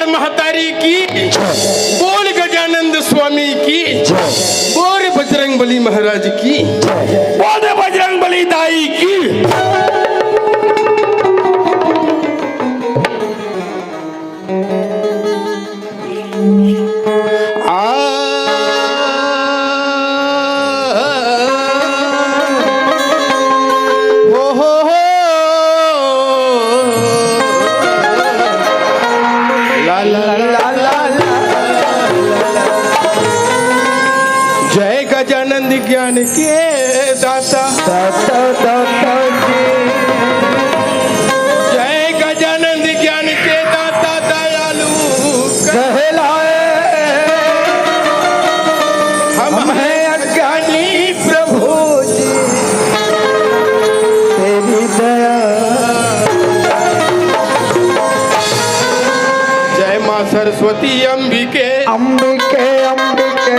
महतारी की, बोल गजानंद स्वामी की, बोल बजरंगबली महाराज की, बोल बजरंगबली दाई की। जय गजानंद ज्ञान के दाता, जय गजानंद ज्ञान के दाता दयालु कहलाए। हम हैं अज्ञानी प्रभु जी तेरी दया। जय माँ सरस्वती अंबिके अंबिके अंबिके,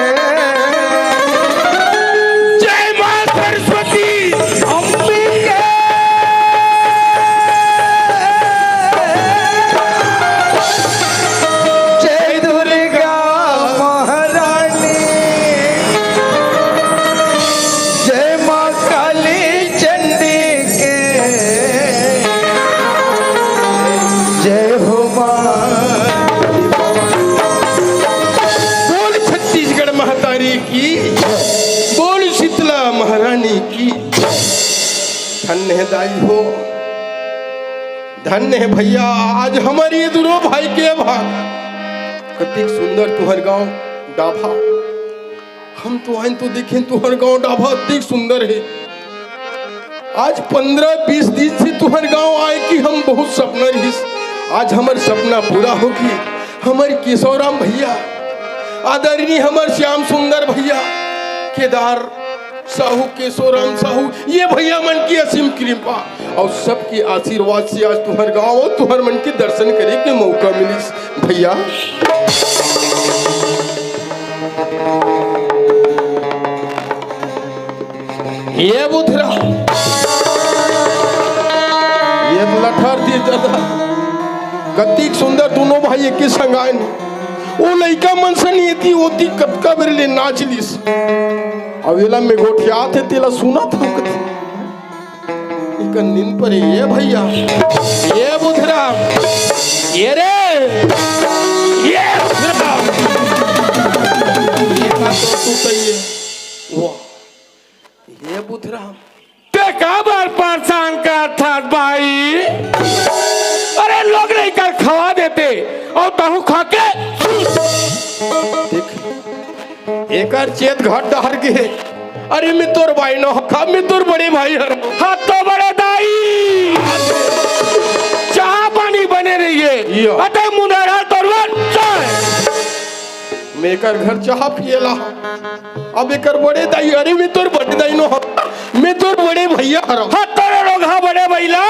धन्य है दाई हो, धन्य है भैया। आज हमारी दोनों भाई के भाग कतिक सुंदर तुहर गांव डाभा। हम तो आए तो देखें तुहर गांव डाभा अतिक सुंदर है। आज 15-20 दिन से तुहर गांव आए कि हम बहुत सपना रही। आज हमार सपना पूरा होगी। हमारे केशवराम भैया, आदरणीय हमारे श्याम सुंदर भैया, केदार साहू, केशवराम साहू, ये भैया मन की असीम कृपा और सबके आशीर्वाद से आज तुम्हारे गांव और तुम्हारे मन के दर्शन करे के मौका मिली भैया। ये बुधरा, ये लठर दी दादा, कतिक सुंदर दोनों भाई एक संग आए। वो लड़का मन से नहीं थी, होती कतका बेर ले नाच लीस। अवेला में गोठिया थे तेला सुना था कथी इका नींद पर ये भैया, ये बुधरा, ये रे, ये बुधरा, ये बात तो सही है। वाह, ये बुधरा ते काबर परेशान का था भाई। अरे लोग नहीं कर खवा देते और तहु खा के देख एकर चेत घाट डहर के। अरे मैं तोर भाई न खा, मैं तोर बड़े भाई हर। हाथ तो बड़े दाई चाह पानी बने रहिए। अतः मुंडरा तोरवन चाय मैं एकर घर चाह पिएला। अब एकर बड़े दाई, अरे मैं तोर बड़े दाई न हो, मैं तोर बड़े भैया हर। हाथ तोरे लोग हाँ बड़े भैया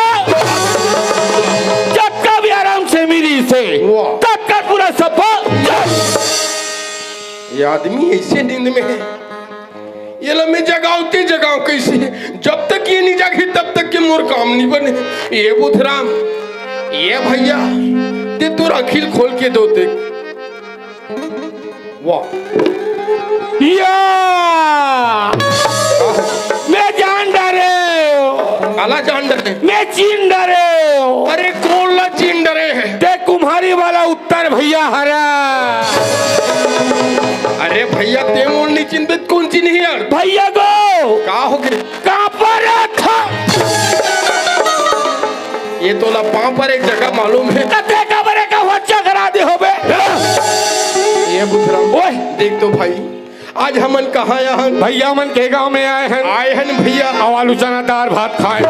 चक्का भी आराम से मिली से तक्का पूरा सफल। ये आदमी ऐसे नींद में है। ये लम्बे जगाओते जगाओ कैसे, जब तक ये नहीं जागे तब तक के मोर काम नहीं बने। ये बुधराम, ये भैया ते तोर अखिल खोल के दो देख। वाह, या मैं जान डरे, काला जान डरे, मैं चीन डरे। अरे कौन ला चीन डरे है? ते कुम्हारी वाला उत्तर भैया हरा। अरे भैया ते मोर नहीं चिंतित कौन ची नहीं यार भैया को का हो गए? कहाँ पर था? ये तोला पाँव पर एक जगह मालूम है। ते कबरे का बच्चा करा दे हो बे। ये बुधराम, ओए देख तो भाई, आज हमन कहाँ आए हैं? भैया मन के गांव में आए हैं भैया। आलू चना दाल भात खाए।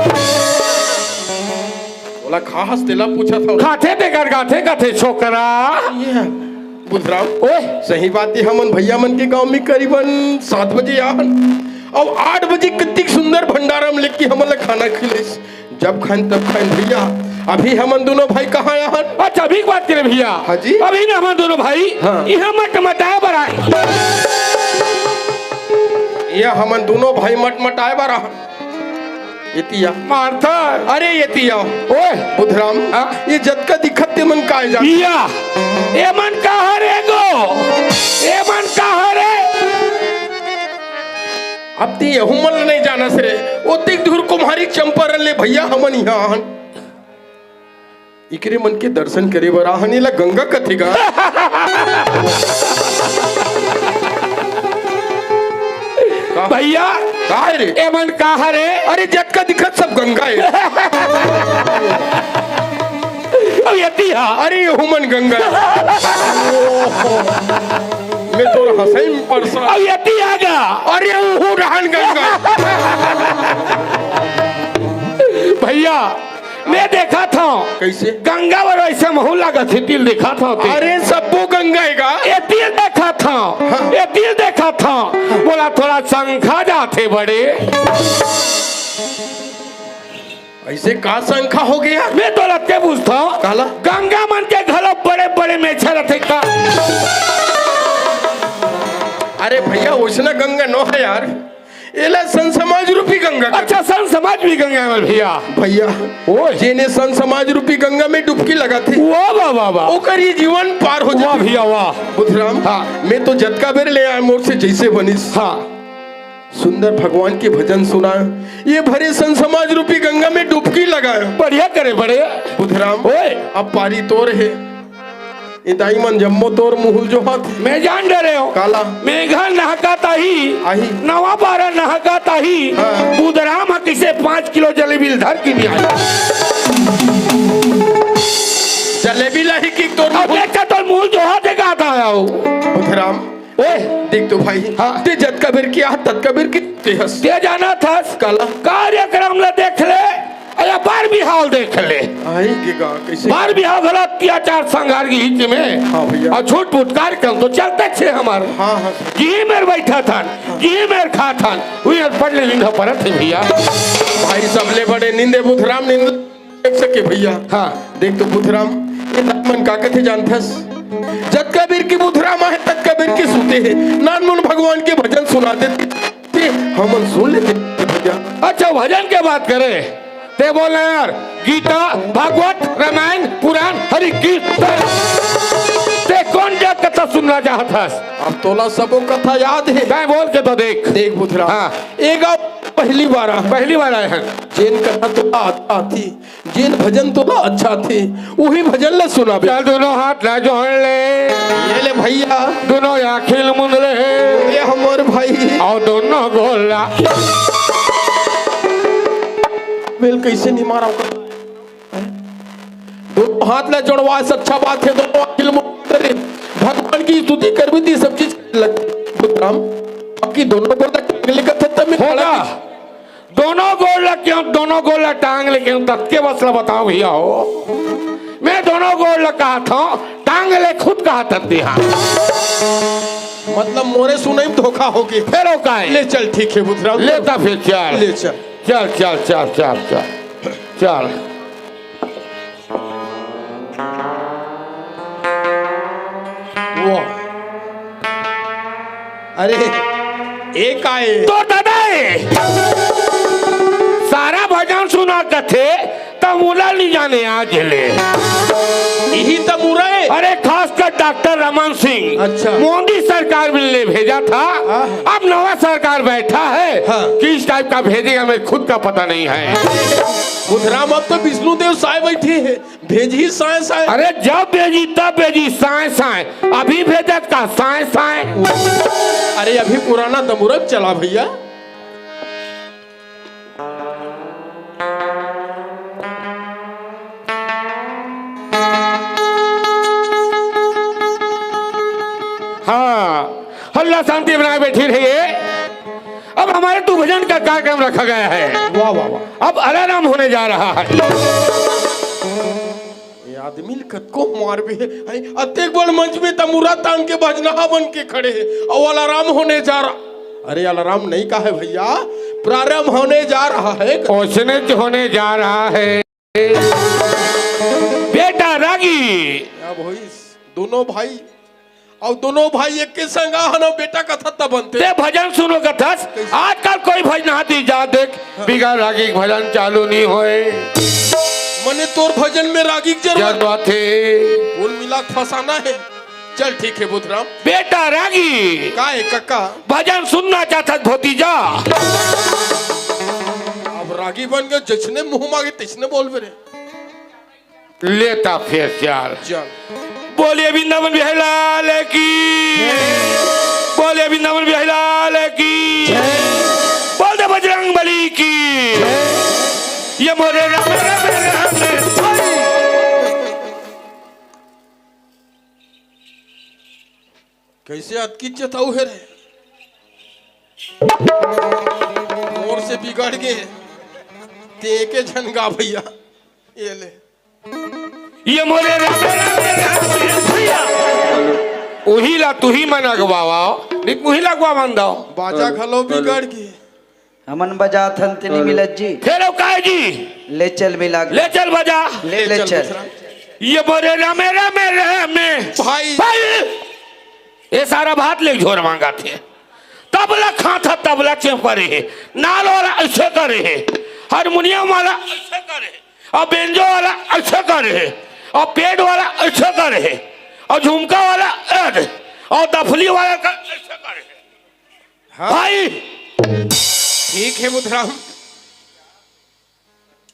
बोला खास तेला पूछा था। खाते ते कर गाते कथे छोकरा। ये बुधराम, ओए सही बात है। हमन भैया मन के गांव में करीबन 7 बजे आहन और 8 बजे कितनी सुंदर भंडारा में लेके हमन खाना खिले। जब खान तब खान भैया। अभी हमन दोनों भाई कहाँ आहन? अच्छा अभी बात करे भैया। हाँ जी, अभी ना हम दोनों भाई यहाँ मटमटाए बराए। ये हमन दोनों भाई मटमटाए बरा। एतिया मारता अरे एतिया ओए बुधराम हाँ? ये जत का दिखत ते मन का जा पिया ए मन कहा रे गो ए मन कहा रे अब ती हुमल नहीं जाना सरे ओतिक दूर कुम्हारी चंपर ले भैया हमन यहाँ इकरे मन के दर्शन करे बरा हनीला गंगा कथेगा भैया का रे ए मन कहा रे अरे जत का दिखत सब गंगा है अब यतिया अरे हुमन गंगा मैं तो हंसाई में परसा अब यतिया गा अरे वो रहन गंगा भैया मैं देखा था कैसे गंगा और ऐसे महू लगा थी तिल देखा था ते। अरे सबको गंगा हैगा ये तिल देखा था ये तिल देखा था बोला थोड़ा शंखा जाते बड़े ऐसे का संख्या हो गया मैं तो लगते पूछता हूँ काला गंगा मन के घरों बड़े बड़े मेछे रहते का अरे भैया वैसना गंगा नो है यार एला सन समाज रूपी गंगा का। अच्छा सन समाज भी गंगा में भैया भैया ओए जेने सन समाज रूपी गंगा में डुबकी लगा थे वाह वाह वाह वाह ओकर ये जीवन पार हो वाह जाए भैया वाह बुधराम हाँ। मैं तो जतका बेर ले आया मोर से जैसे बनिस हाँ सुंदर भगवान के भजन सुनाए ये भरे सन समाज रूपी गंगा में डुबकी लगाए बढ़िया करे बड़े बुधराम ओए अब पारी तोर है इदाई मन जम्मो तोर मुहुल जो हाथ मैं जान डरे हो काला मेघा नहकाता ही आही नवा बारह नहकाता ही हाँ। बुधराम किसे 5 किलो जलेबी धर की नहीं आई जलेबी लाही की तोर अब मुहुल देखा तो मुंह जो हाथ गाता आया हो बुधराम ओए देख तो भाई हाँ। ते जत कबीर की तत कबीर की ते हंस ते जाना था काला कार्यक्रम ले देख ले या बार भी हाल देख ले आई के गा कैसे बार भी हाल गलत अत्याचार संघार की हित में हाँ भैया। और झूठ फूट कार्यक्रम तो चलते छे हमारे हाँ हाँ जी मेर बैठा था जी मेर खा था हुई पढ़ ले लिंगा परत है भैया भाई सबले बड़े निंदे बुधराम निंद देख सके भैया हाँ देख तो बुधराम ये मन का कथे जानथस जत कबीर की बुधराम है तत कबीर की सुते है नान मुन भगवान के भजन सुना देते हम सुन लेते भैया अच्छा भजन के बात करें ते बोले यार गीता भागवत रामायण पुराण हरि कीर्तन ते कौन जा कथा सुनना चाहता अब तोला सबों कथा याद है मैं बोल के तो देख देख बुधराम हाँ। एक पहली बार पहली बार आए हैं जेन कथा तोला अच्छा थी जेन भजन तोला अच्छा थे वही भजन ला सुना बे चल दोनों हाथ ना जोड़ ले ये ले भैया दोनों आंखें मुंद ले ये हमारे भाई और दोनों गोला बेल कैसे नहीं मारा दोनों हाथ ला जोड़वा से अच्छा बात है दोनों आंखें मुंद ले भगवान की स्तुति कर भी थी सब चीज बुधराम बाकी दोनों को तक लिखा था मैं होगा दोनों गोला क्यों दोनों गोला टांग ले क्यों तब के मसला बताओ भैया हो मैं दोनों गोला कहा था टांग ले खुद कहा था दिया मतलब मोरे सुनाई में धोखा हो गया फिर का ले चल ठीक है बुधराम लेता फिर चल ले चल चल चल चल चल चल चल वो अरे एक आए तो दादा सारा भजन सुना कथे तब मुला नहीं जाने आज ले यही तब मुरे अरे खासकर डॉक्टर रमन सिंह अच्छा। मोदी सरकार ने भेजा था हाँ। अब नवा सरकार बैठा है हाँ। किस टाइप का भेजेगा हमें खुद का पता नहीं है बुधराम अब तो विष्णु देव साय बैठे हैं भेज ही साय साय अरे जब भेजी तब भेजी साए साए अभी भेजत का साए साए अरे अभी पुराना दमुरक चला भैया हाँ हल्ला शांति बनाए बैठी रहिए अब हमारे तो भजन का कार्यक्रम रखा गया है वाह वाह वाह अब अलाराम होने जा रहा है ये आदमी को मार भी है अत्येक बड़ मंच में तमुरा तान के भजनहा बन के खड़े हैं और अलाराम होने जा रहा अरे अलाराम नहीं कहा है भैया प्रारंभ होने जा रहा है क्वेश्चन होने जा रहा है बेटा रागी अब दोनों भाई और दोनों भाई एक के संग हनो बेटा कथा तब बनते ते भजन सुनो कथस आजकल कोई भजन हाथी जा देख बिगा रागी के भजन चालू नहीं होए मने तोर भजन में रागी की जरूरत जरूरत थे कुल मिला के फसाना है। चल ठीक है बुधराम। बेटा रागी का है काका? भजन सुनना चाहता भतीजा अब रागी बन गए जिसने मुंह मांगे तिसने बोल रे। लेता फिर चाल चल बोलिए वृंदावन बिहारी लाल की बोलिए वृंदावन बिहारी लाल की बोल दे बजरंग बली की ये मोरे राम राम राम कैसे अतकी चताऊ है रे मोर से बिगड़ गए ते के झनगा भैया ये ले ये मोरे राम राम भैया उही ला तू ही मन अगवावा निक मुही लगवा मन दो बाजा खलो बिगड़ गए हमन बजा थन तिनी मिलत जी फिर काय जी ले चल मिला ले चल बजा ले चल ये मोरे राम राम राम भाई भाई ये सारा बात ले झोर मांगा थे तबला खाता तबला चेपरे है नाल वाला ऐसे करे है हारमोनियम वाला ऐसे करे और बेंजो वाला ऐसे करे है और पेड़ वाला ऐसे करे है और झुमका वाला और दफली वाला ऐसे करे है हाँ? भाई ठीक है बुधराम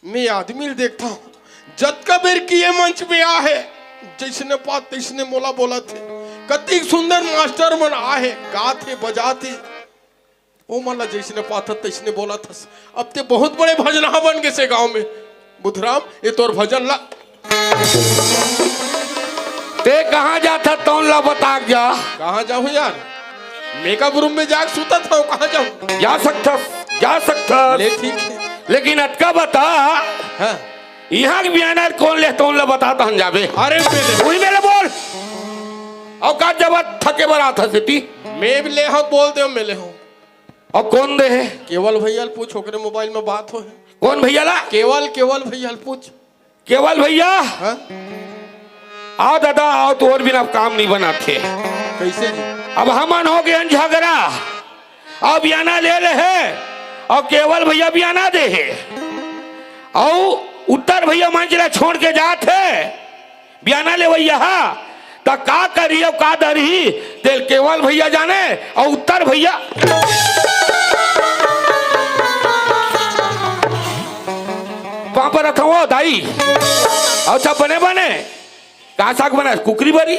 मैं आदमी देखता हूँ जत का बेर की ये मंच पे आ है जिसने पात तिसने मोला बोला थे कति सुंदर मास्टर मन आहे गाथे बजाते ओ मला जिसने पाता तिसने बोला था अब ते बहुत बड़े भजनहा बन गए से गांव में। बुधराम ये तोर भजन ला ते कहाँ जाता तो ला बता जा कहाँ जाऊँ यार मेकअप रूम में जाके सूता था कहाँ जाऊँ जा सकता ले ठीक है लेकिन अटका बता हाँ यहाँ के बयान कौन ले तो बताता हम जावे अरे वही मेरे बोल और का जब थके बरा था सिटी मैं भी ले हो बोल दे मैं ले हूँ और कौन दे है केवल भैया पूछ ओकरे मोबाइल में बात हो है कौन भैया ला केवल भैया पूछ केवल भैया हाँ आओ दादा आओ तो और बिना काम नहीं बनाते कैसे जी अब हमन हो गए झगड़ा अब बयाना ले ले है और केवल भैया बयाना दे है और उत्तर भैया मंजरा छोड़ के जाते बयाना ले भैया तो का करी और का दरी तेल केवल भैया जाने और उत्तर भैया वहां पर रखा हुआ दाई और सब बने बने का साग बना कुकरी बरी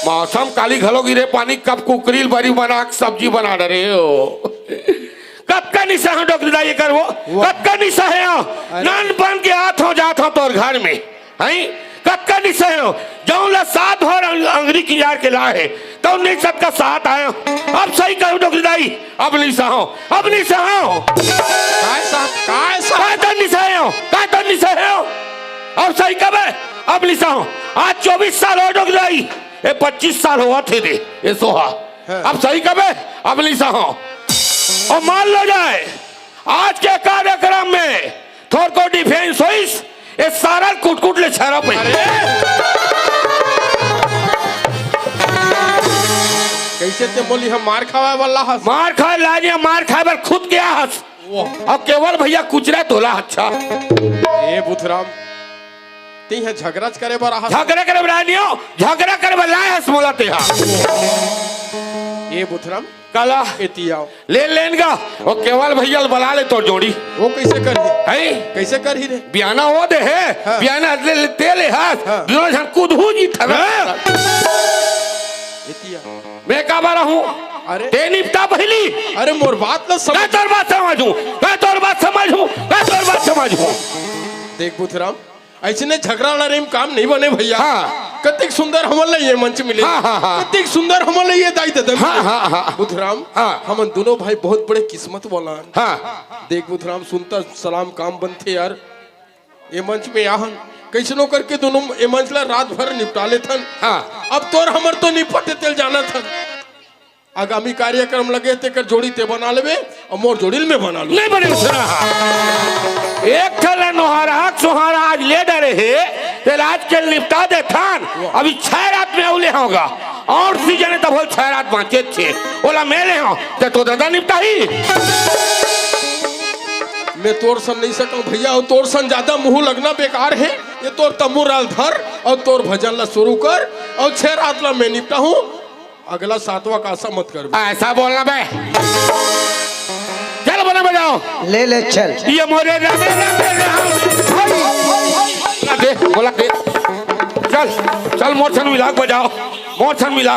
मौसम काली घलो गिरे पानी कब कुकरी बरी बना सब्जी बना रहे हो कब का निशा हो डॉक्टर दाई कर वो कब का निशा है नान बन के हाथ हो जात हो तोर घर में हैं कब का निशा है जाऊं ला साथ भर अंगरी की यार के लाए तो नहीं सबका साथ आए अब सही करो डॉक्टर दाई अब निशा हो काय तो निशा है अब सही कब है अब निशा हो आज 24 साल हो डॉक्टर दाई ये 25 साल हुआ थे दे ये सोहा अब सही कब है अब निशा हो और मान लो जाए आज के कार्यक्रम में थोड़ को डिफेंस होइस ये सारा कुट ले छारा पे कैसे ते बोली हम मार खावे वाला हस मार खाए लाजिया मार खाए पर खुद गया हस और केवल भैया कुचरा तोला अच्छा ए बुधराम ती है झगड़ा करे बर हस झगड़ा करे बरानियो झगड़ा करे बलाए हस मोला ते हा ए बुधराम काला एतियाओ ले लेन का वो केवल भैया बला ले तो जोड़ी वो कैसे कर है कैसे कर ही रे बियाना हो दे है हाँ। बियाना ले तेले हाथ दोनों जन कूदू जी था एतिया मैं का बारा हूँ अरे ते निपटा पहली अरे मोर बात ना मैं समझ तोर बात समझूं देख बुधराम ऐसे झगड़ा लड़े में काम नहीं बने भैया हाँ। कतिक सुंदर हमन ये मंच मिले हाँ। कतिक सुंदर हमन ये दायित्व दे हाँ। बुधराम हाँ। हमन दोनों भाई बहुत बड़े किस्मत वाला हाँ देख बुधराम सुनता सलाम काम बनते यार ये मंच में आहन कैसनो करके दोनों ये मंच ला रात भर निपटा ले थन हाँ। अब तोर हमर तो निपटे तेल जाना थन आगामी कार्यक्रम लगे ते कर जोड़ी ते बना लेबे और मोर जोड़िल में बना लो नहीं बने उसरा एक थला नोहारा सोहारा आज ले डरे है तेल आज के निपटा दे थान अभी 6 रात में औले होगा और सीजन तब हो 6 रात बाँचे थे ओला मेले हो तो दादा निपटा ही मैं तोर सन नहीं सकूं भैया और तोर सन ज्यादा मुंह लगना बेकार है। ये तोर तम्बू राल धर और तोर भजन ला शुरू कर और 6 रात ला मैं निपटा हूँ। अगला 7वां का ऐसा मत कर। ऐसा बोलना बे चल बना बजाओ ले चल ये मोरे रामे दे बोला दे चल चल मोर्छन मिलाक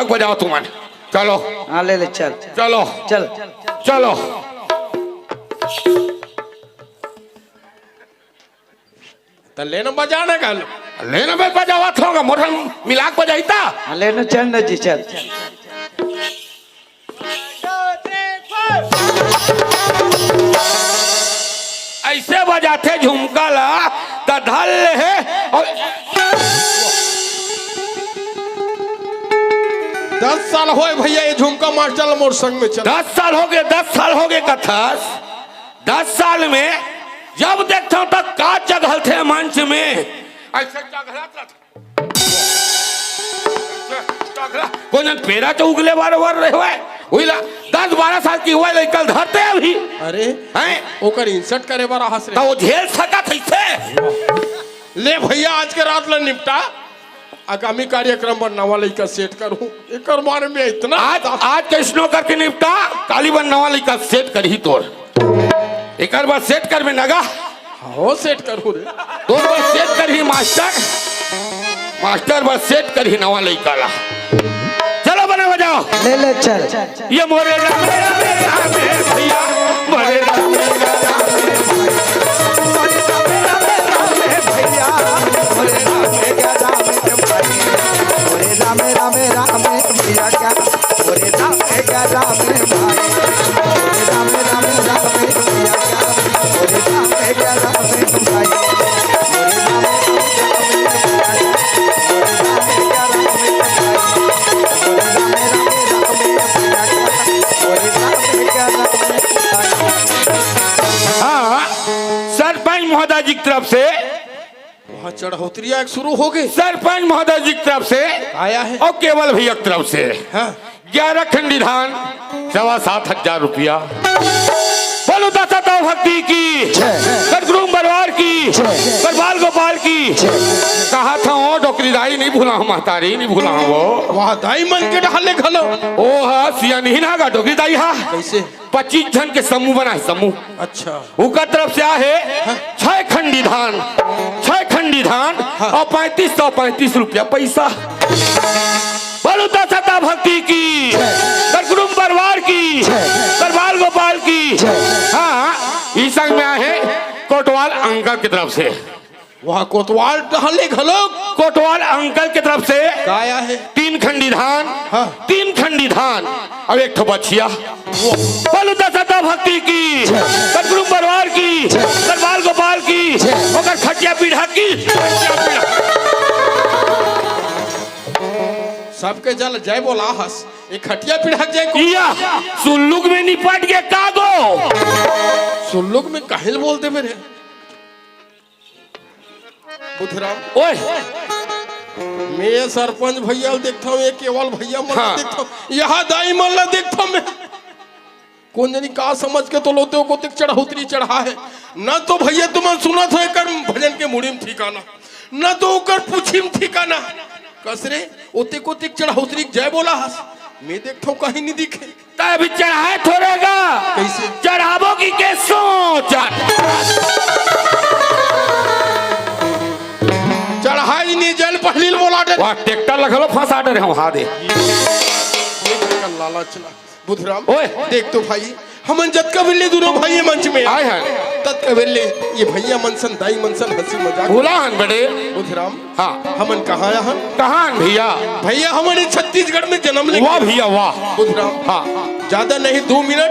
बजाओ तुमन चलो हाँ ले चल चलो चल चलो तो लेना बजाना का लेना बे बजावा होगा मोर्छन मिलाक बजाईता हाँ लेना चल न जी चल ऐसे बजाते झुमका ला तो ढल है और 10 साल होए भैया ये झुमका मास्टर मोर संग में चल। 10 साल हो गए कथास 10 साल में जब देखता हूं तब का जगह थे मंच में ऐसे कोई पेरा तो उगले बार रहे हुए हुईला 10-12 साल की हुआ कल धरते अभी अरे हैं ओकर इंसर्ट करे बार हंस तो वो झेल सका थे ले भैया आज के रात ला निपटा आगामी कार्यक्रम पर नवा लड़का सेट करूं एक बारे में इतना आज कैसनो करके निपटा कालीबन नवा लड़का सेट कर ही तोर एक बार सेट कर में नगा हो सेट करूं रे तो सेट कर ही मास्टर बस सेट कर ही नवा लड़का ला चलो बने बजाओ ले चल ये मोरे भैया मोरे सरपंच महोदय जी की तरफ से वहाँ चढ़ौतरिया शुरू हो गई। सरपंच महोदय जी की तरफ से आया है और केवल भैया की तरफ से हाँ। 11 खंडी धान 7,500 रुपया बोलो दाता तो भक्ति की सदगुरु परिवार की बाल गोपाल की कहा था वो डोकरीदाई नहीं भूला हूँ महतारी नहीं भूला हूँ वो वहाँ दाई मन के ढाले खलो ओ हा सिया नहीं ना डोकरीदाई हा कैसे 25 जन के समूह बना है समूह अच्छा उनका तरफ से आहे 6 खंडी धान और 3535 रुपया पैसा बोलो दाता भक्ति की सदगुरु परिवार की बाल गोपाल की हाँ इस संग में आए कोटवाल अंकल की तरफ से वहाँ कोतवाल ढाले खलो कोटवाल अंकल की तरफ से आया है 3 खंडी धान हाँ। 3 खंडी धान और 1 ठो बछिया बोलो दाता भक्ति की सदगुरु परिवार की बाल गोपाल की ओकर खटिया पीढ़ा की सबके जल जय बोला हस एक खटिया पिढ़क जाए किया सुल्लुक में निपट गए कागो सुल्लुक में काहिल बोलते मेरे बुधराम ओए मैं सरपंच भैया देखता हूँ एक केवल भैया मन हाँ। देखता हूँ यहाँ दाई मन ला देखता हूँ मैं कौन जानी का समझ के तो लोते को तिक चढ़ौतरी चढ़ा है न तो भैया तुम सुना था कर भजन के मुड़ी में ठिकाना न तो कर पूछी में ठिकाना कसरे ओते को तिक चढ़ौतरी जय बोला हस मैं देखता हूँ कहीं नहीं दिखे तब चढ़ाए थोड़ेगा कैसे चढ़ावो की के सोच चढ़ाई नहीं जल पहली बोला दे वहाँ ट्रैक्टर लगलो फंसा डे हम हा दे लाला चला बुधराम ओए देख तो भाई हमन जत का बिल्ले दोनों भाई मंच में आए हैं तत का बिल्ले ये भैया मनसन दाई मनसन हंसी मजाक भूला हन बड़े बुधराम हाँ हमन कहाँ यहाँ कहाँ भैया भैया हमारे छत्तीसगढ़ में जन्म ले वाह भैया वाह बुधराम हाँ ज्यादा नहीं 2 मिनट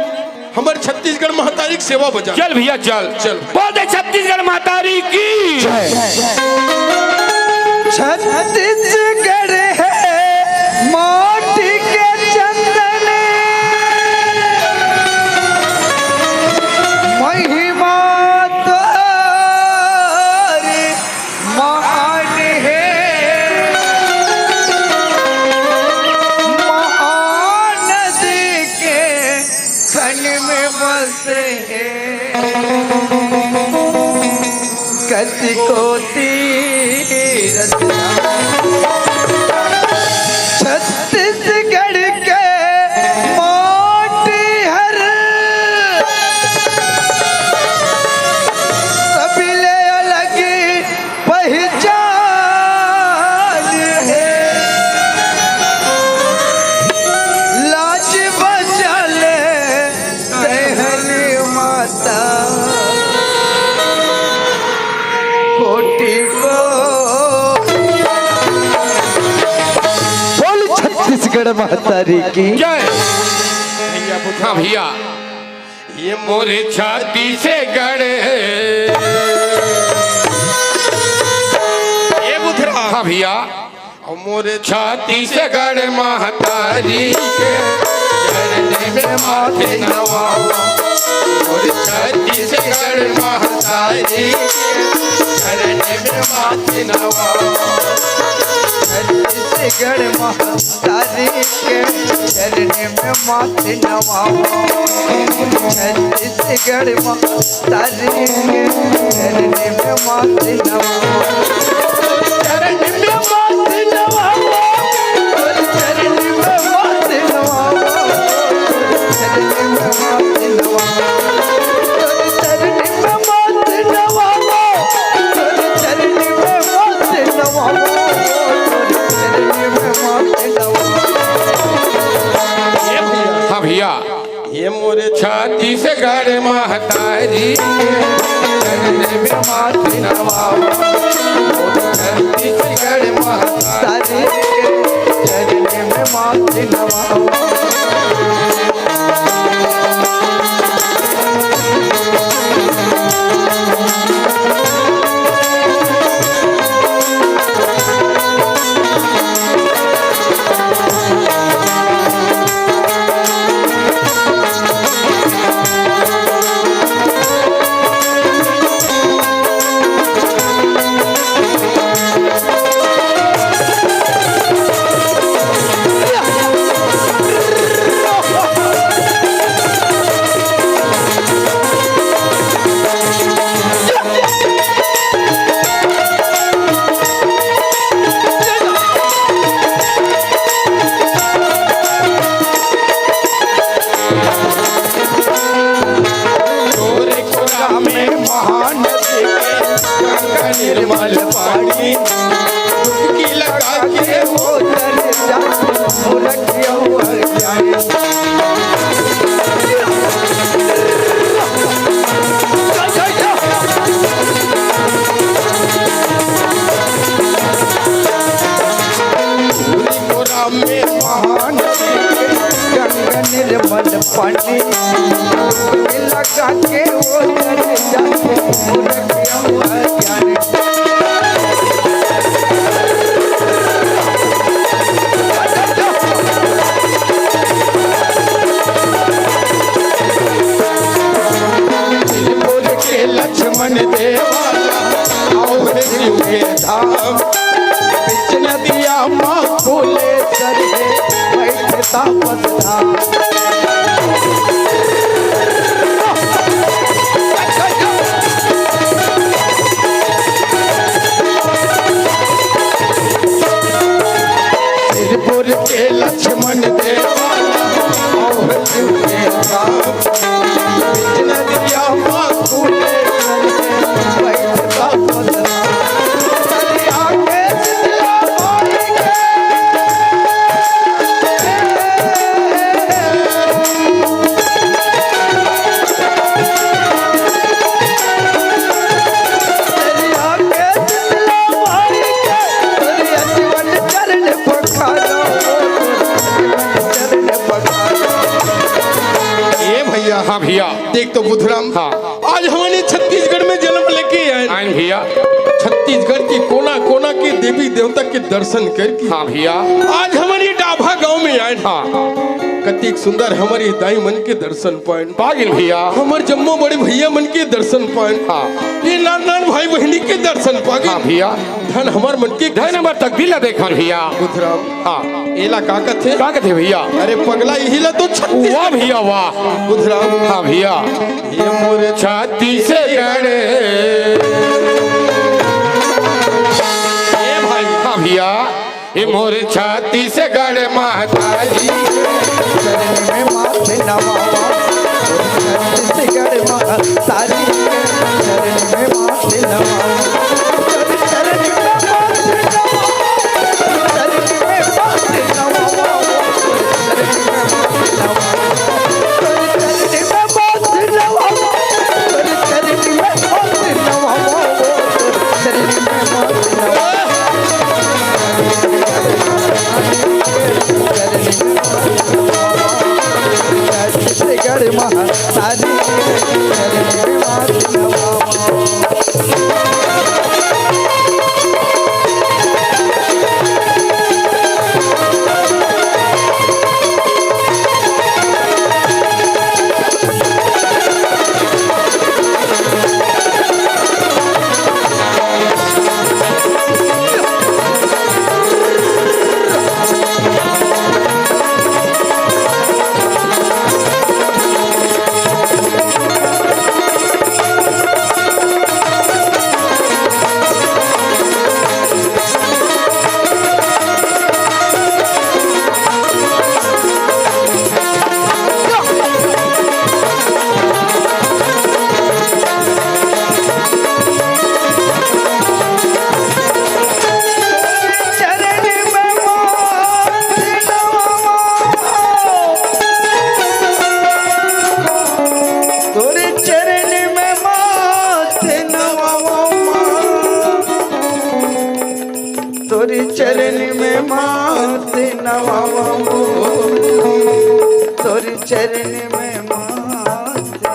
हमारे छत्तीसगढ़ महतारी की सेवा बजा चल भैया चल चल बोल दे छत्तीसगढ़ महतारी की छत्तीसगढ़ है माटी के चंदन महिमा तोरी महान है से कति को तीरथ छत्तीसगढ़ के मोटी हर सभी ले अलग पहचान है लाज बचा ले सहली माता कोटि को बोल छत्तीसगढ़ महतारी की जय हाँ भैया ये मोरे छत्तीसगढ़ ये बुधरा हाँ भैया और मोरे छत्तीसगढ़ महतारी के चरने में माथे नवावा और छत्तीसगढ़ महतारी के चरने में माथे नवावा छत्तीसगढ़ महतारी के चरने में माथे नवाओ छत्तीसगढ़ महतारी के चरने में माथे नवाओ चरण में माथे नवाओ चरण में माथे नवाओ चरण में माथे नवाओ चरण में माथे नवाओ चरण में माथे नवाओ हाँ भैया ये मोरे छत्तीसगढ़ महतारी के चरने में माथे नवावा छत्तीसगढ़ महतारी तारी के चरने में माथे नवाओ निर्मल पानी डुबकी लगा के वो तर जाए वो रखियो जाए पूरा में महान गंगा निर्मल पानी लगा के वो तर जाए वो रखियो जाए लक्ष्मण देवाला और शिव के धाम बिच नदिया माँ फूले चढ़े बैठे तापस धाम सिरपुर के लक्ष्मण देवाला और शिव के धाम बिच नदिया माँ फूले बैठे तापस धाम दरिया के शीतला पानी के दरिया के शीतला पानी के दरिया जीवन चरण पखारो चरण पखारो ये भैया हाँ भैया देख तो बुधराम हाँ आज हमारे छत्तीसगढ़ में जन्म लेके आए आइन भैया छत्तीसगढ़ के कोना कोना के देवी देवता के दर्शन करके हाँ भैया आज हमारी डाभा गांव में आए हाँ कतिक सुंदर हमारी दाई मन के दर्शन पाए पागिल भैया हमारे जम्मू बड़े भैया मन के दर्शन पाए हाँ ये नान नान भाई बहनी के दर्शन पागे हाँ भैया धन हमार मन के ढाई नंबर तक भी ला देखा भैया बुधराम हाँ एला का कथे का कहते भैया? अरे पगला यही ला तो छत्तीस वाह भैया वाह। बुधराम हाँ भैया, ये मोरे छत्तीसगढ़। ए भाई हाँ भैया, ये मोर छत्तीसगढ़ माता जी। चरण में माथे नवावा छत्तीसगढ़ माँ तारी चरण में माथे नवावा चरण में माथे नवावा छत्तीसगढ़ माँ तारी चरण में माथे नवावा तोरी चरण में माथे नवावा तोरी चरण में माथे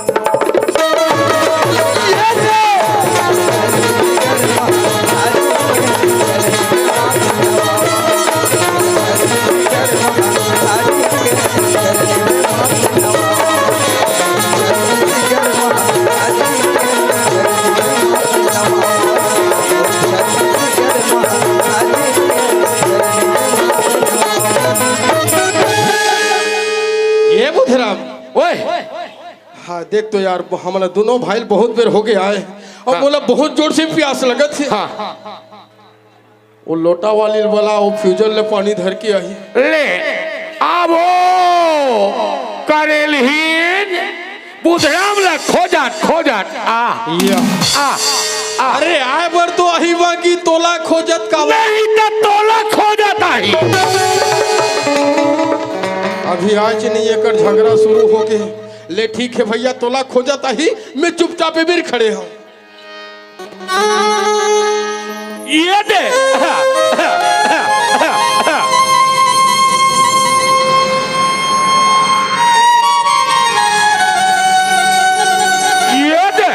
ये बुधराम ओए हाँ देख तो यार हमारा दोनों भाई बहुत बेर हो गया है और हाँ। बोला बहुत जोर से प्यास लगत है। हाँ वो लोटा वाली वाला वो फ्यूजन ले पानी धर के आई ले आवो करेलहीन बुधराम ला खोजत आ या आ आ। अरे आए बर तो अही बाकी तोला खोजत का नहीं तो तोला खोजत आई। अभी आज नहीं एकर झगड़ा शुरू हो गए ले ठीक है भैया तोला खोजत ही मैं चुपचाप भी खड़े हूँ ये दे ये दे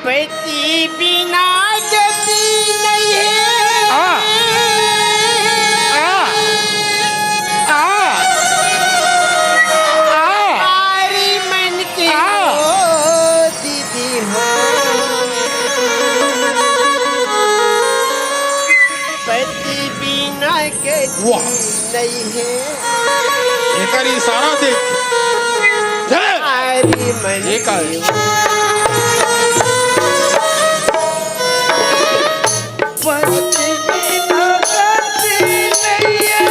पति बिना गति नहीं है आ आ आ आ हमारी मन की हो दीदी हो पति बिना गति वाह। नहीं है एकर इशारा देख चल हमारी मन एक आ। की पति बिना गति नहीं है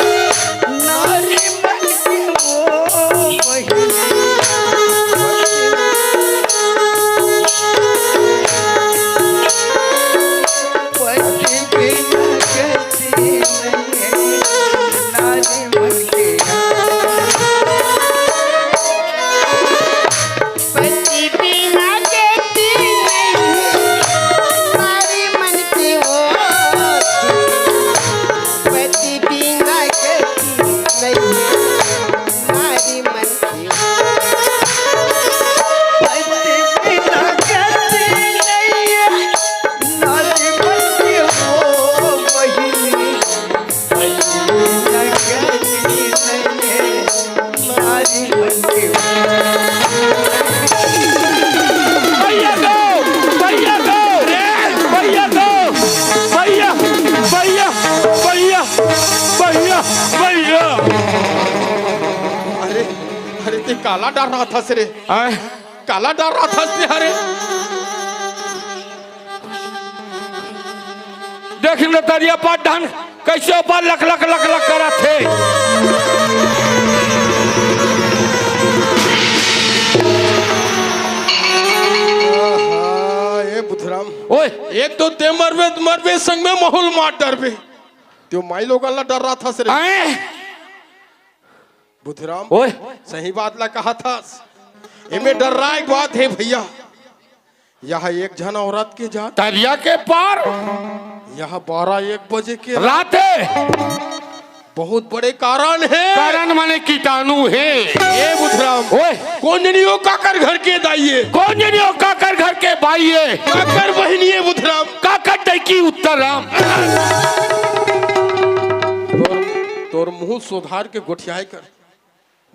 नारी मन की वो पति बिना गति नहीं है भैया अरे अरे ते काला डर रहा था रे, आए, काला डर रहा था से अरे देख न तरिया पाट ढन कैसे ऊपर लक लक लक लक करा थे। ए बुधराम ओए एक तो ते मरबे संग में माहौल मार डरबे त्यो माई लोग अल्लाह डर रहा था रे आए बुधराम। ओए सही बात ला कहा था, इनमें डर रहा एक बात है भैया, यहाँ एक जन औरत के जात तरिया के पार यहाँ 12-1 बजे के रात है, बहुत बड़े कारण है। कारण माने कीटाणु है। ए बुधराम ओए कौन जनियो काकर घर के दाइये, कौन जनियो काकर घर के बाइये, काकर बहनी है बुधराम, काकर टैकी उत्तर राम। तोर मुंह सुधार के गोठियाई कर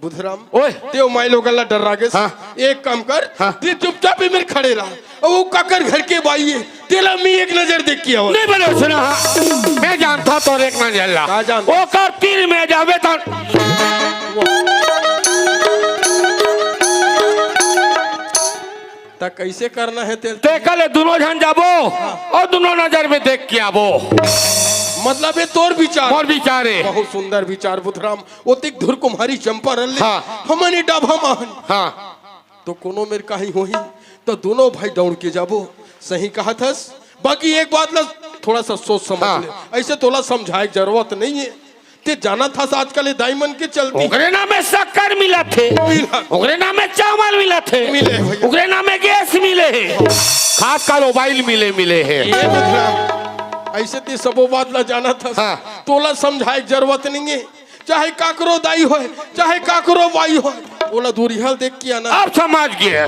बुधराम। ओए तेव माई लोग अल्लाह डर रहा हाँ। एक काम कर, हाँ। ते चुपचाप ही मेरे खड़े रहा और वो काकर घर के बाइये तेला मैं एक नजर देख के आओ। नहीं बोले सुना हाँ। मैं जानता तो एक ना जल्ला का जानता? वो कर तीर में जावे तो ता कैसे करना है तेल? ते कल दोनों जन जाबो और दोनों नजर में देख के आवो। मतलब ये तोर विचार और बिचारे बहुत सुंदर विचार बुधराम। ओतिक धुर कुम्हारी चंपा रल हाँ। हमनी डाभा महान हाँ तो कोनो मेरे कहीं होही तो दोनों भाई दौड़ के जाबो। सही कहा थस, बाकी एक बात ला थोड़ा सा सोच समझ हाँ। ले, ऐसे तोला समझाए की जरूरत नहीं है। ते जाना था आजकल ये दाईमन के चलती ओकरे नाम में शक्कर मिला थे, ओकरे नाम में चावल मिला थे, मिले भैया। ओकरे नाम में गैस मिले है, खास कर मोबाइल मिले है। ये बुधराम ऐसे ते सबो बात ला जाना था हाँ। तोला समझाए की जरूरत नहीं है। चाहे काकरो दाई हो चाहे काकरो बाई हो ओला दूरी हल देख के आना, अब समझ गए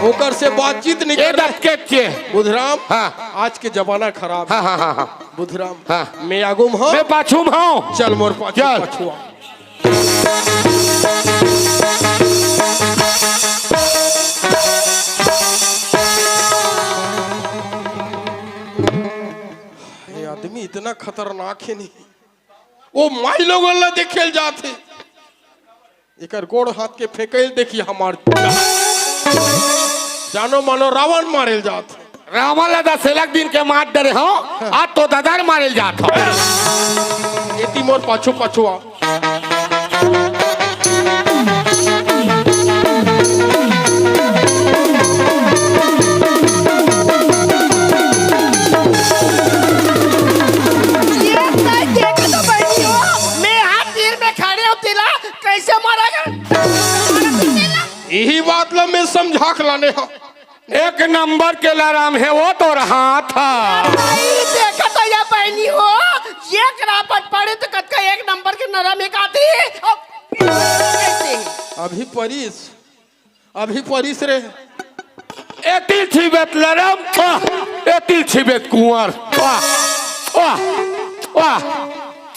ओकर से बातचीत नहीं ये करना। दत्के बुधराम हाँ। आज के जमाना खराब है। हाँ हाँ हाँ बुधराम हाँ। मैं आगुम हूँ, मैं पाछूम हूँ। चल मोर पाछू चल। पाछू आ। ये आदमी इतना खतरनाक है नहीं, वो माई लोग अल्लाह देखेल जाते एकर गोड़ हाथ के फेंकेल देखी हमार जानो मानो रावण मारेल जाते। रावण ला 10 लाख दिन के मार डरे हो, आज तो दादार मारे जात हो। एती मोर पाछू पाछू आ। ये नहीं देखा तो बैठी हो, मैं हाथ तीर में खड़े हो तिला कैसे मारा गया? यही बात ला मैं समझा के लाने हा। एक नंबर के लाराम है वो तो रहा था। नहीं देखा तो या बहनी हो, ये करापट पड़े तो कद का एक नंबर के नरम एक आती है। कैसे? अभी परिस रे एतिल छिबेत लरम, एतिल छिबेत कुंवर। वाह वाह वाह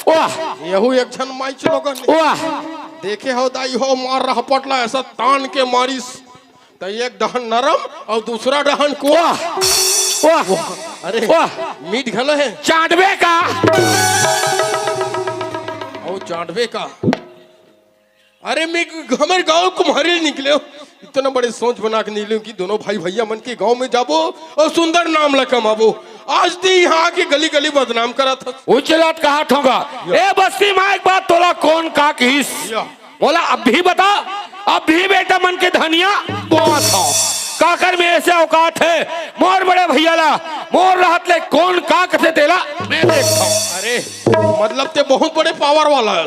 वाह यहू एक जन माई लोगन वाह। देखे हो दाई हो मार रहा पटला ऐसा तान के मारिस तो एक डहन नरम और दूसरा डहन को वाह अरे वाह। मीट घलो है चाटबे का और चाटवे का। अरे मैं हमारे गांव कुम्हारे निकले हो, इतना बड़े सोच बना के निकले कि दोनों भाई भैया मन के गांव में जाबो और सुंदर नाम ला कमाबो। आज ती यहाँ आके गली गली बदनाम करा था। उचलत कहा ठोंगा ए बस्ती में एक बात तोला कौन का किस बोला अब भी बता, अब भी बेटा मन के धनिया बहुत हो काकर में ऐसे औकात है मोर बड़े भैया ला मोर रहत ले कौन का कसे तेला मैं देखता हूं। अरे मतलब ते बहुत बड़े पावर वाला है,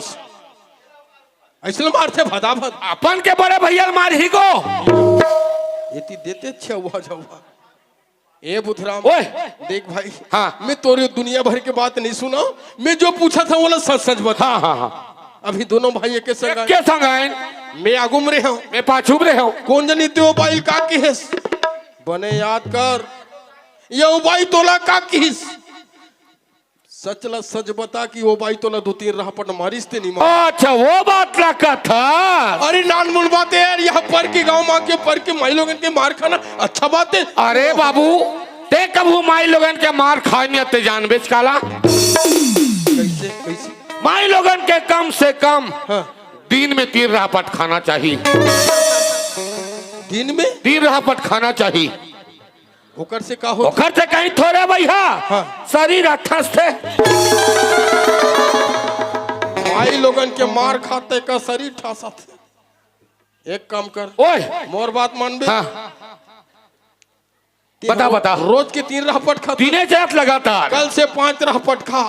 ऐसे मारते भदा भद अपन के बड़े भैया मार ही को इतनी देते अच्छा हुआ जाऊंगा। ए बुधराम ओए देख भाई हाँ। मैं तोरी दुनिया भर की बात नहीं सुना, मैं जो पूछा था वो सच सच बता। हाँ हाँ हाँ अभी दोनों भाई एक संग आए। के संग आए मैं आगुम रहे हूँ, मैं पाछूब रहे हूँ। कौन जनी त्यो बाई का किस बने याद कर ये बाई तोला का किस सच ला सच बता कि वो बाई तोला 2-3 रहा पट मारिस ते नहीं मार। अच्छा वो बात लगा था। अरे नान मुन बात है यार, यहाँ पर के गांव माँ के पर के माई लोगन के मार खाना अच्छा बात है। अरे बाबू ते कबू माई लोगन के मार खाने ते जान बेच काला कैसे कैसे माई लोगन के कम से कम हाँ। दिन में 3 रापट खाना चाहिए। दिन में 3 रापट खाना चाहिए। होकर से का हो ओकर से कहीं थोड़े भैया हाँ। शरीर अठस थे। भाई लोगन के मार खाते का शरीर ठासा थे। एक काम कर ओए मोर बात मान बे। हाँ बता बता। रोज के 3 रहपट खा। 3 जात लगातार। कल से 5 रहपट खा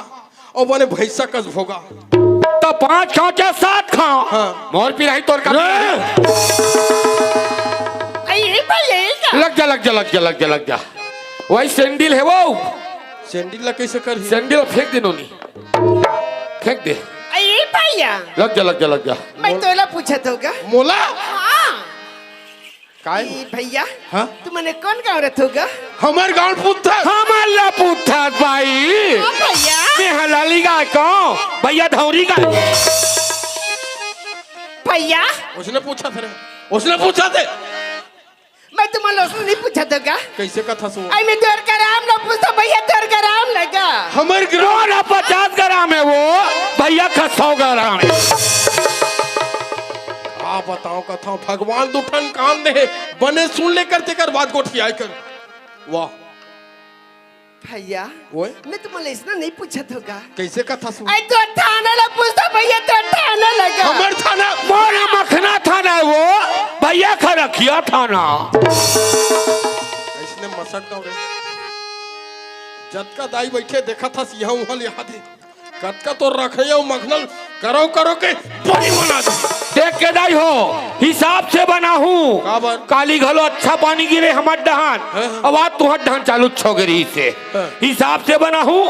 और बने भैंसा कस भोगा तो 5 खाओ चाहे 7 खाओ। हाँ। मोर पिराई तोर का अरे भैया ये क्या? लग जा लग जा लग जा लग जा लग जा। वही सैंडल है वो। सैंडल ला कैसे कर सैंडल फेंक दे नोनी। फेंक दे। अरे भैया लग जा लग जा लग जा। मैं तोला पूछत होगा। मोला हाँ काय ये भैया हाँ? तू मने कौन का औरत होगा? हमार गांव पुत्ता हमारा पुत्था भाई। हाँ भैया मैं हलाली गाय को भैया धौरी गाय। भैया उसने पूछा था रे। उसने पूछा थे मैं तुम्हारा उसने नहीं पूछा होगा। कैसे का था सो आई मैं तोर का राम ना पूछता भैया तोर का राम लगा। हमार ग्राम 50 ग्राम है वो भैया का 100 ग्राम है। आ बताओ कथा भगवान दुठन कान दे बने सुन लेकर तेकर बात गोठी आय कर। वाह भैया ओए मैं तुम्हारा इसने नहीं पूछा होगा। कैसे का था सो आई तो थाना ला पूछता भैया तो थाना लगा। हमार थाना मोरा मखना थाना है वो भैया का रखिया थाना। इसने मसक दो रे। जतका दाई बैठे देखा था यहाँ वहाँ ले हाथे कतका तो रखे हो मखनल करो करो के बड़ी बना दे। देख के दाई हो हिसाब से बना हूँ। काबर? काली घलो अच्छा पानी गिरे हमार डहान। हाँ। अब आज तुहर डहान चालू छोगरी से हाँ। हिसाब से बना हूँ।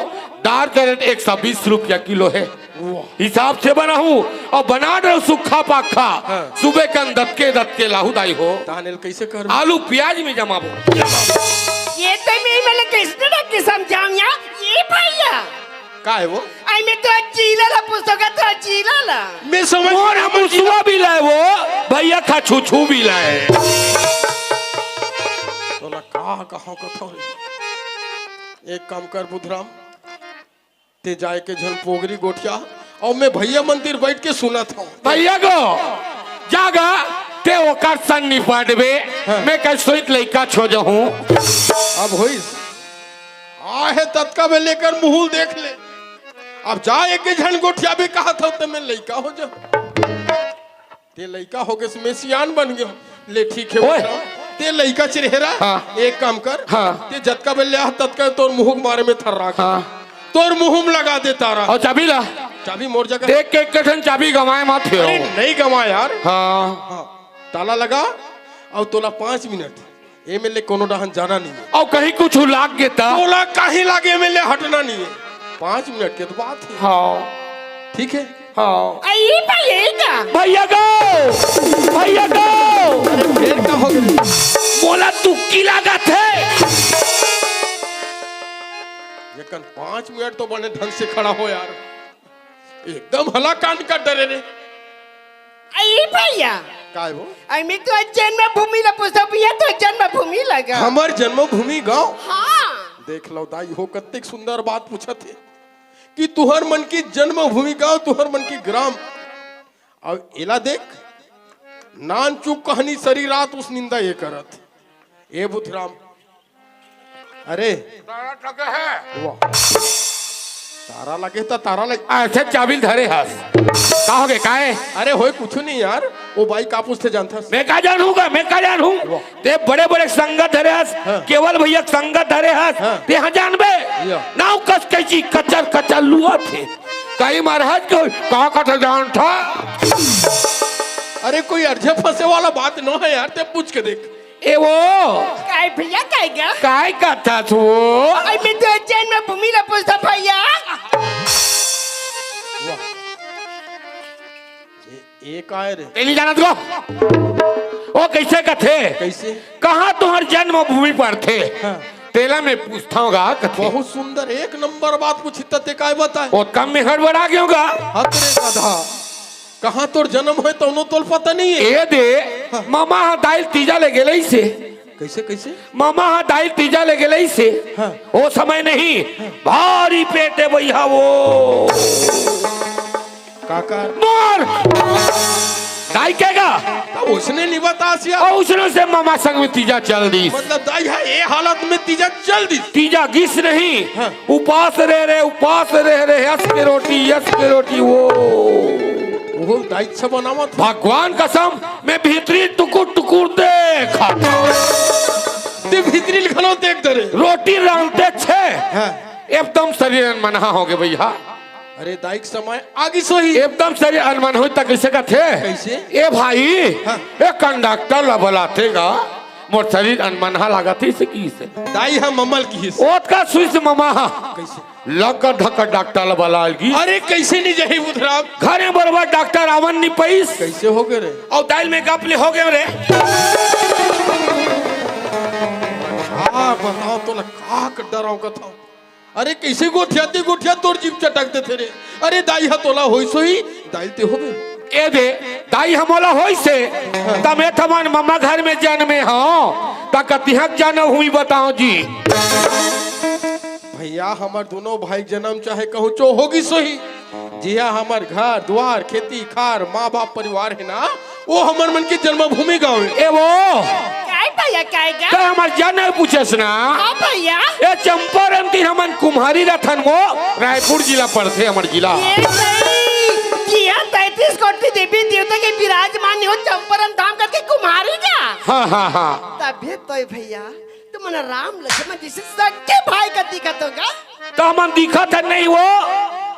दार का रेट 120 रुपया किलो है। हिसाब से बना हूँ और बना रहे सूखा पाखा। हाँ। सुबह कन दत्के लाहू दाई हो। तानेल कैसे कर आलू प्याज में जमा ये तो मैंने किसने रख के समझाऊंगा ये भैया। का है वो आई मैं तो चीला ला पूछता होगा तो चीला ला। मैं समझ मोरा मुसुआ भी लाए वो भैया का छुछू भी लाए। तो ना कहाँ कथा है। एक काम कर बुधराम ते जाए के झन पोगरी गोठिया और मैं भैया मंदिर बैठ के सुना था। भैया को जागा ते ओकर सन निपाटबे। मैं कैसे लइका छो जाऊं। अब होइस आहे तत्का में लेकर मुहुल देख ले। अब जाए के झन गोठिया भी कहा था तो मैं लइका हो जा। ते लइका हो गए मैं सियान बन गया। ले ठीक है ओए। बुधराम, ते लइका चिरहेरा। हाँ। एक काम कर हाँ। ते जतका में ले आ तत्का तोर मुंह मारे में थर्रा के हाँ। तोर मुंह में लगा दे तारा। और चाबी ला चाबी मोर जगह देख के कठन चाबी गवाए मत हो। अरे नहीं गवा यार। हाँ हाँ ताला लगा और तोला 5 मिनट एमएलए कोनो डहन जाना नहीं है। और कहीं कुछ लाग गया था। तोला कहीं लागे एमएलए हटना नहीं है। 5 मिनट की तो बात है। हाँ ठीक है हाँ आई भैया क्या? भैया को भैया को फिर का हो गया बोला तू की लागत है। लेकिन 5 मिनट तो बने ढंग से खड़ा हो यार। एकदम हला कान का डरे रे। आई भैया का है वो आई मैं तो जन्मभूमि ला पूछता भैया तो जन्मभूमि लगा। हमार जन्मभूमि गांव। हाँ देख लो दाई हो कत्ते सुंदर बात पूछा थे कि तुहर मन की जन्मभूमि गांव तुहर मन की ग्राम। अब एला देख नान चुप कहानी सरी रात उस निंदा ये करत ए बुधराम। अरे वाह तारा लगे तो तारा लगे। ऐसे चाबी धरे हस का हो गए काहे। अरे होए कुछ नहीं यार वो भाई का पूछते जानता मैं का जानूंगा मैं का जानू। ते बड़े बड़े संगत धरे हस। केवल भैया संगत धरे हस। ते हाँ जानबे नाव कस कैसी कचर कचर लुआ थे कई महाराज को कहा कथा जान था। अरे कोई अर्जे फंसे वाला बात न है यार। ते पूछ के देख ए वो काय भैया काय गा काय कथा थो। आई मैं तो जन्मभूमि ला पूछता भैया। एक आए रे तेली जानत को ओ कैसे कथे कैसे कहाँ तुम्हार जन्मभूमि पर थे। हाँ। तेला में पूछता होगा कथे बहुत सुंदर एक नंबर बात पूछी ते काय बताए। वो कम में हड़बड़ा क्यों गा। हतरे गधा कहाँ तोर जन्म है तो उन्हों तोल पता नहीं है। ए दे मामा हाँ दाइल तीजा ले गेले से। कैसे कैसे मामा हाँ दाइल तीजा ले गेले से। हाँ। वो समय नहीं भारी पेटे भैया वो काका मोर दाई केगा तब उसने नहीं बता सिया और उसने से मामा संग में तीजा चल दी मतलब दाई है ये हालत में तीजा चल दी तीजा गिस नहीं हाँ। उपास रह यस के रोटी वो दाई से बनावा था भगवान कसम मैं भीतरी टुकुर देखा ते भीतरी खनो देख दरे रोटी रांधते छे हाँ। एकदम शरीर अनमना हो गए भैया अरे दाइक समय आगे सो ही एकदम शरीर अनमन हो तक कैसे का थे कैसे? ए भाई हाँ। ए कंडक्टर ला बुलातेगा मोर शरीर अनमना लगा थी से की से दाई है मम्मल की हिस्स ओत का सुइस मामा कैसे लग धक डॉक्टर ला बुलाएगी अरे कैसे नहीं जाही उधरा घरे बरबर डॉक्टर आवन नहीं पैस कैसे हो गए रे और दाल में गपले हो गए रे हाँ बताओ तो ना का डराओ का था अरे कैसे गोठिया तोर जीप चटकते थे रे अरे दाई हा तोला होई सोई दाइलते हो गए ए दे दाई हमोला होई से तमे थमान मम्मा घर में जन्मे हो ता कतिहक जान हुई बताओ जी भैया हमार दोनों भाई जन्म चाहे कहूँ चो होगी सोही जी हाँ हमार घर द्वार खेती खार माँ बाप परिवार है ना वो हमार मन की जन्मभूमि गाँव है ए वो काय भैया काय क्या तो हमार जन पूछस ना हाँ भैया ए चंपारण की हमन कुम्हारी रथन वो रायपुर जिला पड़ते हमार जिला ये सही किया 33 कोटि देवी देवता के विराजमान हो चंपारण धाम करके कुमारी का हाँ तभी तो भैया तुम मन राम लक्ष्मण जिसे सच्चे भाई का दिखत होगा तो हमन दिखत है नहीं वो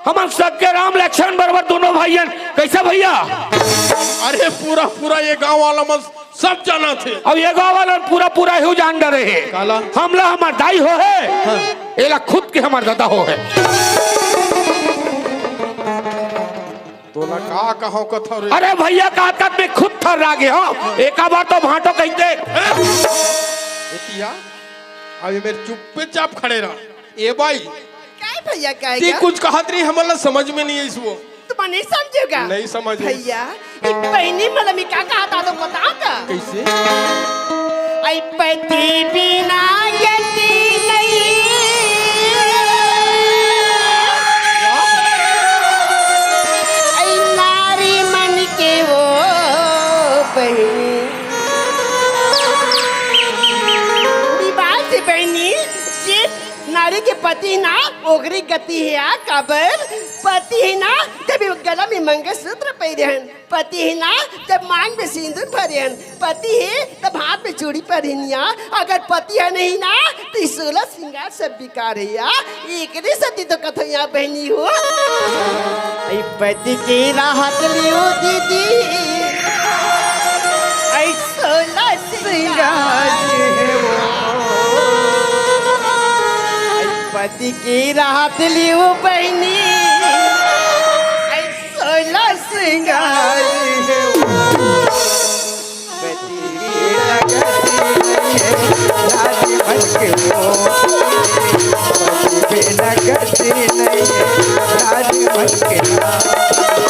हमन सके राम लक्ष्मण बराबर दोनों भाईयन कैसा भैया अरे पूरा ये गांव वाला मत सब जाना थे अब ये गाँव वाला पूरा ही जान डरे है काला हमला हमार दाई हो है एला खुद के हमार दादा हो है तोला का कहो कथा रे अरे भैया का में खुद थर रागे हो एक बार तो भाटो कहते एतिया अभी मेरे चुप्पे चाप खड़े रहा ए भाई काय भैया काय ती क्या कुछ कहत रही हमारा समझ में नहीं है इसको तुम नहीं समझेगा नहीं समझ भैया एक बहनी मतलब मैं क्या कहा था तो बताओ का कैसे आई पति बिना गति नहीं आई नारी मन के वो बहनी विवाह से बहनी जे नारी के पति ना ओगरी गति है आ कबर पति है ना जब गला में मंगलसूत्र पहन पति है ना जब मांग में सिंदूर भरन पति है तब हाथ में चूड़ी पहनिया अगर पति है नहीं ना तो 16 श्रृंगार सब बिकार है या एक सती तो कथैया बहनी हो आई पति की राहत लियो दीदी आई 16 श्रृंगार पति की राहत लियो बहनी 16 श्रृंगार पति की लगती नहीं है राजमन के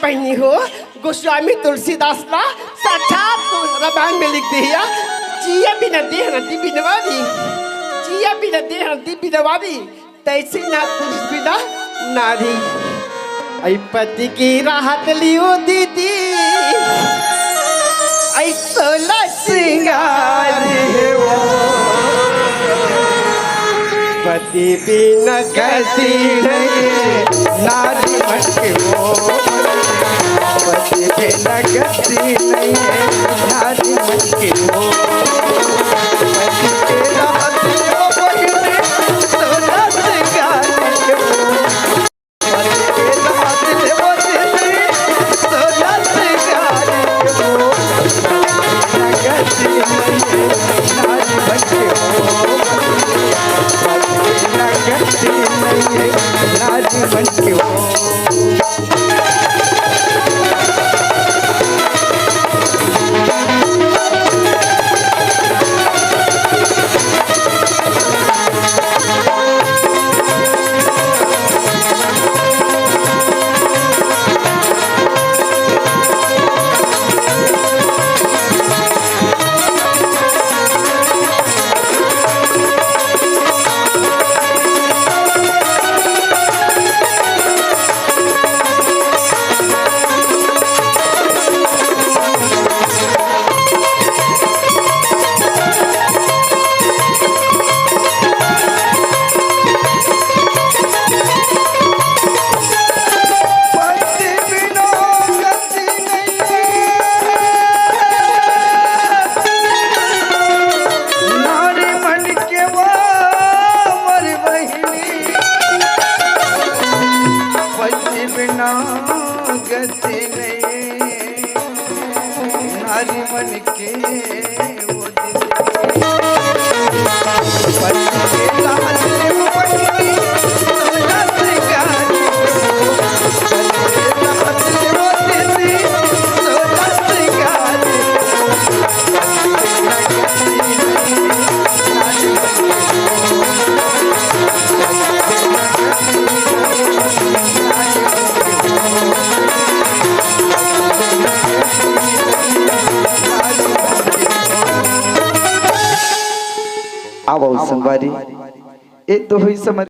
पहनी हो गोस्वामी तुलसीदास ना साक्षात रामायण में लिख दिया जिया बिना देह नदी बिनवारी जिया बिना देह नदी बिनवारी तैसे ना तुझ बिना नारी ऐ पति की राहत लियो दीदी ऐ सोला सिंगार पति बिना गति नहीं नारी मन के वो पति बिना गति नहीं नारी मन के वो पति के राहत लियो बहिने सोला सिंगार के वो पति के राहत लियो दीदी सोला सिंगार के वो गति नहीं नारी मन के वो गति नहीं नारी मन के वो बिना गति नहीं नारी मन के वो आओ संगवारी ए तो हुई समझ